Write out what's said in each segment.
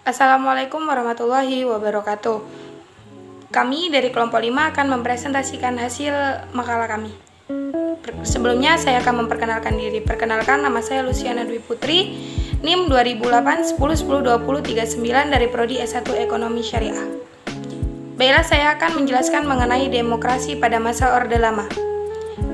Assalamualaikum warahmatullahi wabarakatuh. Kami dari kelompok 5 akan mempresentasikan hasil makalah kami. Sebelumnya saya akan memperkenalkan diri. Perkenalkan, nama saya Luciana Dwi Putri, NIM 2008 10 10 20 39 dari Prodi S1 Ekonomi Syariah. Baiklah, saya akan menjelaskan mengenai demokrasi pada masa Orde Lama.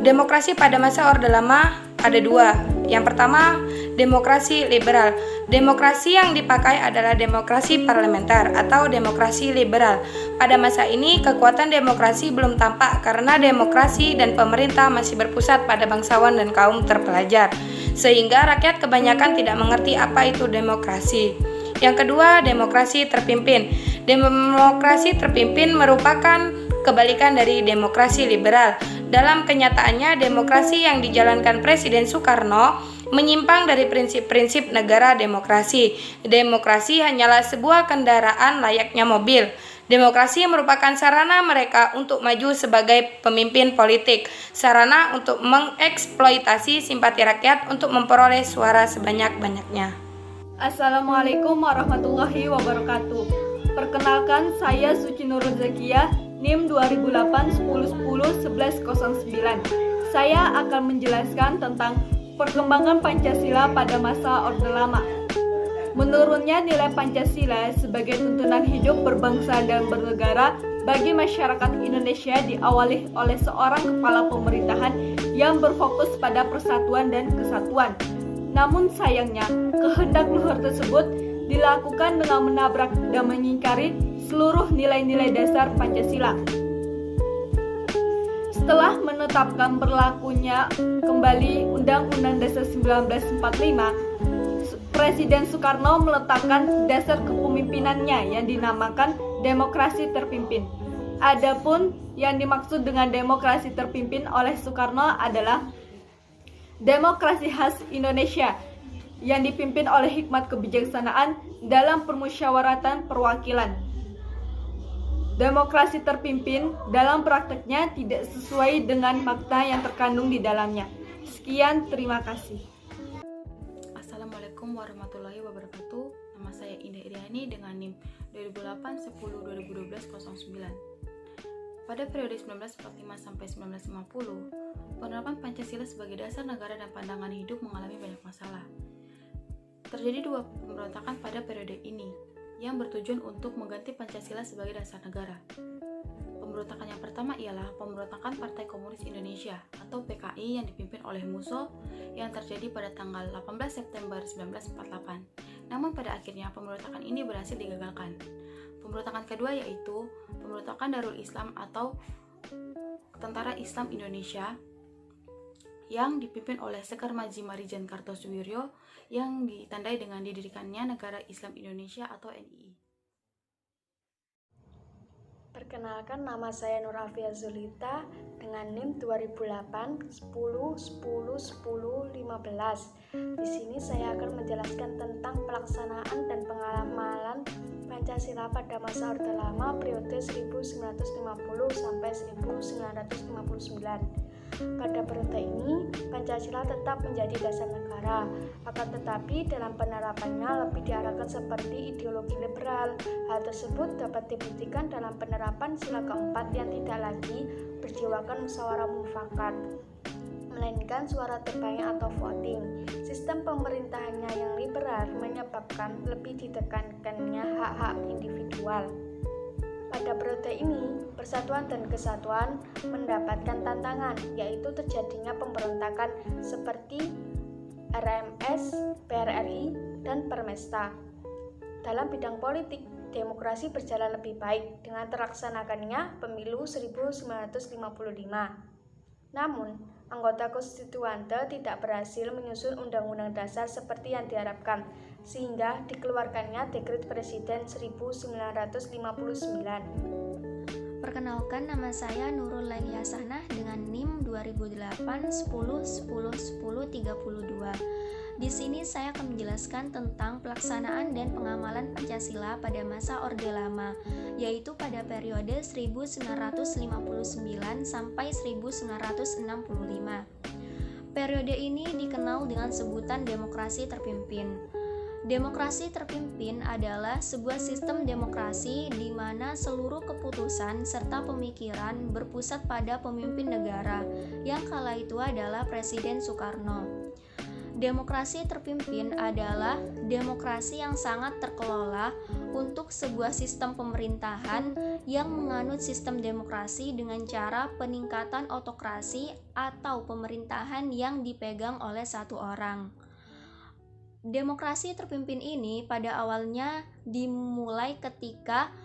Demokrasi pada masa Orde Lama ada dua. Yang pertama, demokrasi liberal. Demokrasi yang dipakai adalah demokrasi parlementer atau demokrasi liberal. Pada masa ini, kekuatan demokrasi belum tampak karena demokrasi dan pemerintah masih berpusat pada bangsawan dan kaum terpelajar, sehingga rakyat kebanyakan tidak mengerti apa itu demokrasi. Yang kedua, demokrasi terpimpin. Demokrasi terpimpin merupakan kebalikan dari demokrasi liberal. Dalam kenyataannya, demokrasi yang dijalankan Presiden Soekarno menyimpang dari prinsip-prinsip negara demokrasi. Demokrasi hanyalah sebuah kendaraan layaknya mobil. Demokrasi merupakan sarana mereka untuk maju sebagai pemimpin politik, sarana untuk mengeksploitasi simpati rakyat untuk memperoleh suara sebanyak-banyaknya. Assalamualaikum warahmatullahi wabarakatuh. Perkenalkan, saya Suci Nurul Zakia, NIM 2008 10 10 11 09. Saya akan menjelaskan tentang perkembangan Pancasila pada masa Orde Lama. Menurunnya nilai Pancasila sebagai tuntunan hidup berbangsa dan bernegara bagi masyarakat Indonesia diawali oleh seorang kepala pemerintahan yang berfokus pada persatuan dan kesatuan. Namun sayangnya, kehendak luhur tersebut dilakukan dengan menabrak dan mengingkari seluruh nilai-nilai dasar Pancasila. Setelah menetapkan berlakunya kembali Undang-Undang Dasar 1945, Presiden Soekarno meletakkan dasar kepemimpinannya yang dinamakan demokrasi terpimpin. Adapun yang dimaksud dengan demokrasi terpimpin oleh Soekarno adalah demokrasi khas Indonesia yang dipimpin oleh hikmat kebijaksanaan dalam permusyawaratan perwakilan. Demokrasi terpimpin dalam prakteknya tidak sesuai dengan makna yang terkandung di dalamnya. Sekian, terima kasih. Assalamualaikum warahmatullahi wabarakatuh. Nama saya Indah Iriani dengan NIM 2008 10 2012 09. Pada periode 1945 sampai 1950, penerapan Pancasila sebagai dasar negara dan pandangan hidup mengalami banyak masalah. Terjadi dua pemberontakan pada periode ini yang bertujuan untuk mengganti Pancasila sebagai dasar negara. Pemberontakan yang pertama ialah pemberontakan Partai Komunis Indonesia atau PKI yang dipimpin oleh Musso yang terjadi pada tanggal 18 September 1948. Namun pada akhirnya pemberontakan ini berhasil digagalkan. Pemberontakan kedua yaitu pemberontakan Darul Islam atau Tentara Islam Indonesia yang dipimpin oleh Sekar Maji Marijan Kartosuwiryo yang ditandai dengan didirikannya Negara Islam Indonesia atau NII. Perkenalkan, nama saya Nur Afia Zulita dengan NIM 2008 10 10 10 15. Di sini saya akan menjelaskan tentang pelaksanaan dan pengamalan Pancasila pada masa Orde Lama periode 1950 sampai 1959. Pada periode ini, Pancasila tetap menjadi dasar negara, akan tetapi dalam penerapannya lebih diarahkan seperti ideologi liberal. Hal tersebut dapat dibuktikan dalam penerapan sila keempat yang tidak lagi berjiwakan musyawarah mufakat, melainkan suara terbanyak atau voting. Sistem pemerintahannya yang liberal menyebabkan lebih ditekankannya hak-hak individual. Pada periode ini, persatuan dan kesatuan mendapatkan tantangan, yaitu terjadinya pemberontakan seperti RMS, PRRI, dan Permesta. Dalam bidang politik, demokrasi berjalan lebih baik dengan terlaksanakannya pemilu 1955. Namun, anggota konstituante tidak berhasil menyusun Undang-Undang Dasar seperti yang diharapkan, sehingga dikeluarkannya Dekret Presiden 1959. Perkenalkan, nama saya Nurul Laili Hasanah dengan NIM 2008 10 10 10 32. Di sini saya akan menjelaskan tentang pelaksanaan dan pengamalan Pancasila pada masa Orde Lama, yaitu pada periode 1959 sampai 1965. Periode ini dikenal dengan sebutan demokrasi terpimpin. Demokrasi terpimpin adalah sebuah sistem demokrasi di mana seluruh keputusan serta pemikiran berpusat pada pemimpin negara, yang kala itu adalah Presiden Soekarno. Demokrasi terpimpin adalah demokrasi yang sangat terkelola untuk sebuah sistem pemerintahan yang menganut sistem demokrasi dengan cara peningkatan autokrasi atau pemerintahan yang dipegang oleh satu orang. Demokrasi terpimpin ini pada awalnya dimulai ketika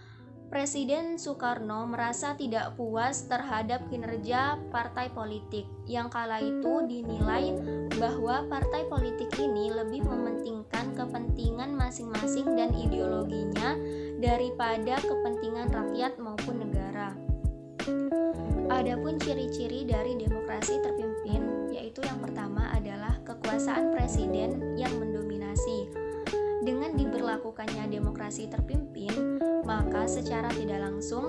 Presiden Soekarno merasa tidak puas terhadap kinerja partai politik, yang kala itu dinilai bahwa partai politik ini lebih mementingkan kepentingan masing-masing dan ideologinya daripada kepentingan rakyat maupun negara. Adapun ciri-ciri dari demokrasi terpimpin, yaitu yang pertama adalah kekuasaan presiden yang mendominasi. Dengan diberlakukannya demokrasi terpimpin, maka secara tidak langsung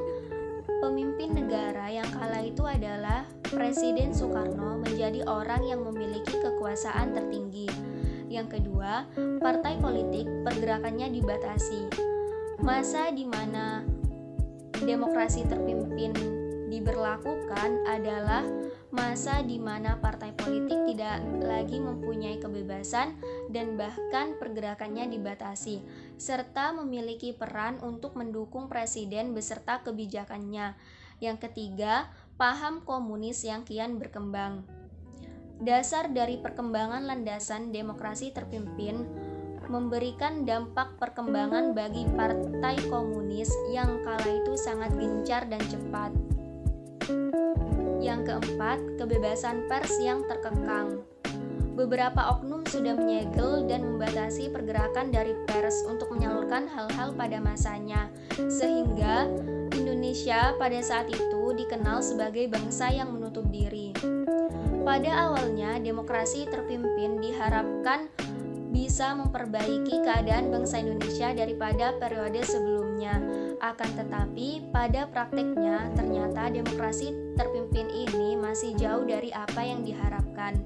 pemimpin negara yang kala itu adalah Presiden Soekarno menjadi orang yang memiliki kekuasaan tertinggi. Yang kedua, partai politik pergerakannya dibatasi. Masa di mana demokrasi terpimpin diberlakukan adalah masa di mana partai politik tidak lagi mempunyai kebebasan dan bahkan pergerakannya dibatasi, serta memiliki peran untuk mendukung presiden beserta kebijakannya. Yang ketiga, paham komunis yang kian berkembang. Dasar dari perkembangan landasan demokrasi terpimpin memberikan dampak perkembangan bagi partai komunis yang kala itu sangat gencar dan cepat. Yang keempat, kebebasan pers yang terkekang. Beberapa oknum sudah menyegel dan membatasi pergerakan dari pers untuk menyalurkan hal-hal pada masanya, sehingga Indonesia pada saat itu dikenal sebagai bangsa yang menutup diri. Pada awalnya, demokrasi terpimpin diharapkan bisa memperbaiki keadaan bangsa Indonesia daripada periode sebelumnya. Akan tetapi, pada praktiknya ternyata demokrasi terpimpin ini masih jauh dari apa yang diharapkan.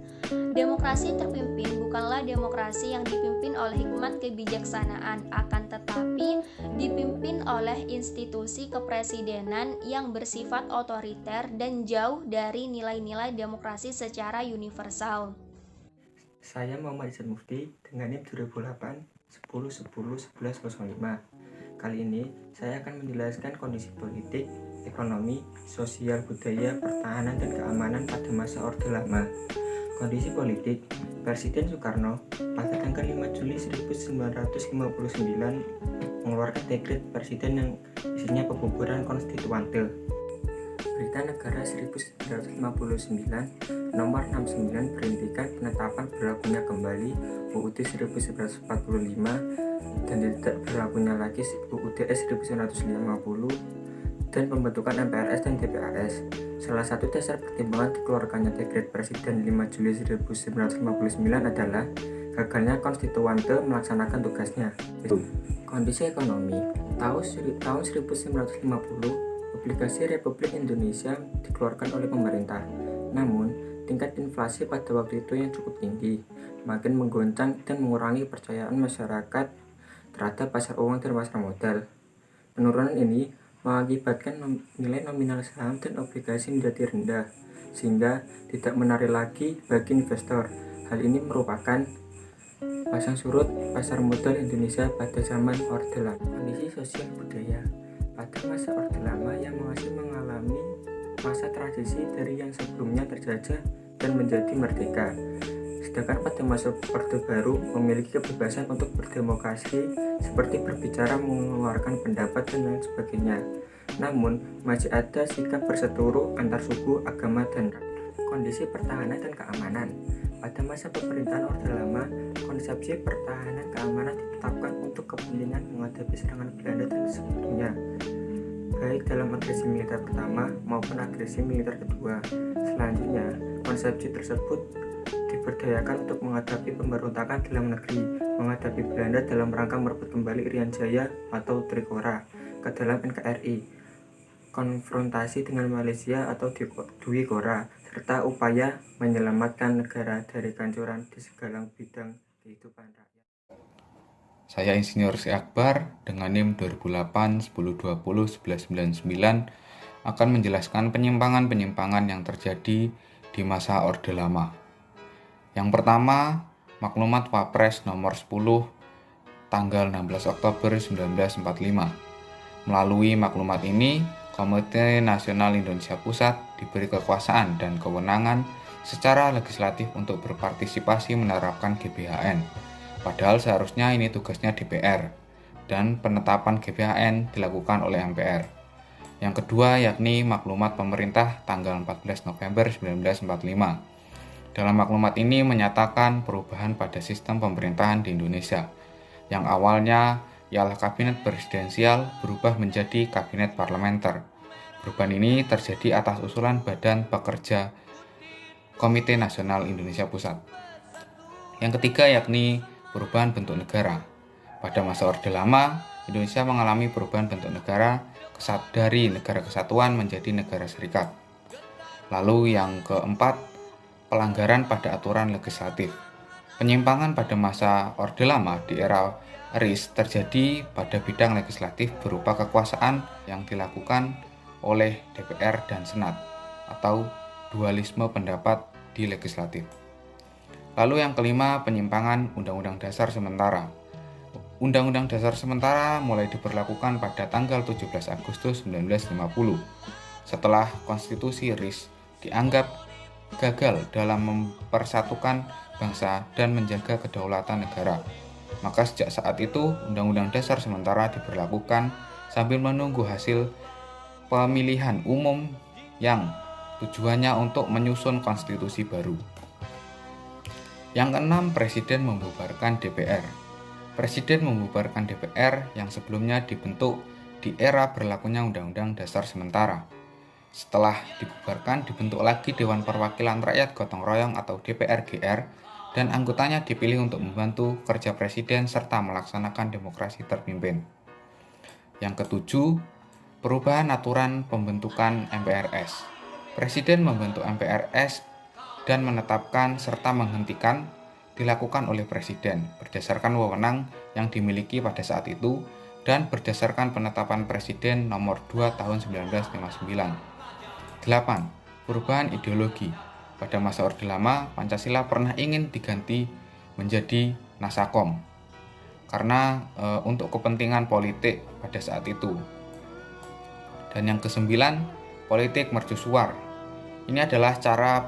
Demokrasi terpimpin bukanlah demokrasi yang dipimpin oleh hikmat kebijaksanaan, akan tetapi dipimpin oleh institusi kepresidenan yang bersifat otoriter dan jauh dari nilai-nilai demokrasi secara universal. Saya Muhammad Ihsan Mufti dengan NIM 2008 10 10 11 05. Kali ini saya akan menjelaskan kondisi politik, ekonomi, sosial, budaya, pertahanan, dan keamanan pada masa Orde Lama. Kondisi politik, Presiden Soekarno pada tanggal 5 Juli 1959 mengeluarkan dekret presiden yang isinya pembubaran konstituante. Berita Negara 1959 nomor 69 berhentikan penetapan berlakunya kembali UUD 1945 dan tidak berlakunya lagi UUD 1950 dan pembentukan MPRS dan DPRS. Salah satu dasar pertimbangan dikeluarkannya dekret Presiden 5 Juli 1959 adalah gagalnya konstituante melaksanakan tugasnya. Kondisi ekonomi tahun 1950 obligasi Republik Indonesia dikeluarkan oleh pemerintah. Namun, tingkat inflasi pada waktu itu yang cukup tinggi, makin menggoncang dan mengurangi kepercayaan masyarakat terhadap pasar uang dan pasar modal. Penurunan ini mengakibatkan nilai nominal saham dan obligasi menjadi rendah, sehingga tidak menarik lagi bagi investor. Hal ini merupakan pasang surut pasar modal Indonesia pada zaman Orde Lama. Kondisi sosial budaya pada masa Orde Lama yang masih mengalami masa transisi dari yang sebelumnya terjajah dan menjadi merdeka. Sedangkan pada masa Orde Baru memiliki kebebasan untuk berdemokrasi seperti berbicara, mengeluarkan pendapat, dan lain sebagainya. Namun, masih ada sikap berseteru antar suku, agama, dan kondisi pertahanan dan keamanan. Pada masa pemerintahan Orde Lama, konsepsi pertahanan keamanan ditetapkan untuk kepentingan menghadapi serangan Belanda dan sebelumnya, baik dalam agresi militer pertama maupun agresi militer kedua. Selanjutnya, konsepsi tersebut diberdayakan untuk menghadapi pemberontakan dalam negeri, menghadapi Belanda dalam rangka merebut kembali Irian Jaya atau Trikora ke dalam NKRI, konfrontasi dengan Malaysia atau Dwi Kora, serta upaya menyelamatkan negara dari kehancuran di segala bidang kehidupan rakyat. Saya Insinyur Si Akbar dengan NIM 2008 1020 1199 akan menjelaskan penyimpangan-penyimpangan yang terjadi di masa Orde Lama. Yang pertama, maklumat Wapres nomor 10 tanggal 16 Oktober 1945. Melalui maklumat ini, Komite Nasional Indonesia Pusat diberi kekuasaan dan kewenangan secara legislatif untuk berpartisipasi menerapkan GBHN. Padahal seharusnya ini tugasnya DPR dan penetapan GBHN dilakukan oleh MPR. Yang kedua yakni maklumat pemerintah tanggal 14 November 1945. Dalam maklumat ini menyatakan perubahan pada sistem pemerintahan di Indonesia, yang awalnya ialah kabinet presidensial berubah menjadi kabinet parlementer. Perubahan ini terjadi atas usulan Badan Pekerja Komite Nasional Indonesia Pusat. Yang ketiga yakni perubahan bentuk negara. Pada masa Orde Lama, Indonesia mengalami perubahan bentuk negara dari negara kesatuan menjadi negara serikat. Lalu yang keempat, pelanggaran pada aturan legislatif. Penyimpangan pada masa Orde Lama di era RIS terjadi pada bidang legislatif berupa kekuasaan yang dilakukan oleh DPR dan Senat atau dualisme pendapat di legislatif. Lalu yang kelima, penyimpangan Undang-Undang Dasar sementara. Undang-Undang Dasar sementara mulai diberlakukan pada tanggal 17 Agustus 1950 setelah konstitusi RIS dianggap gagal dalam mempersatukan bangsa dan menjaga kedaulatan negara. Maka sejak saat itu, Undang-Undang Dasar sementara diberlakukan sambil menunggu hasil pemilihan umum yang tujuannya untuk menyusun konstitusi baru. Yang keenam, Presiden membubarkan DPR. Presiden membubarkan DPR yang sebelumnya dibentuk di era berlakunya Undang-Undang Dasar sementara. Setelah dibubarkan, dibentuk lagi Dewan Perwakilan Rakyat Gotong Royong atau DPR-GR, dan anggotanya dipilih untuk membantu kerja presiden serta melaksanakan demokrasi terpimpin. Yang ketujuh, perubahan aturan pembentukan MPRS. Presiden membentuk MPRS dan menetapkan serta menghentikan dilakukan oleh presiden berdasarkan wewenang yang dimiliki pada saat itu dan berdasarkan penetapan Presiden nomor 2 tahun 1959. 8. Perubahan ideologi. Pada masa Orde Lama, Pancasila pernah ingin diganti menjadi Nasakom karena untuk kepentingan politik pada saat itu. Dan yang kesembilan, politik mercusuar. Ini adalah cara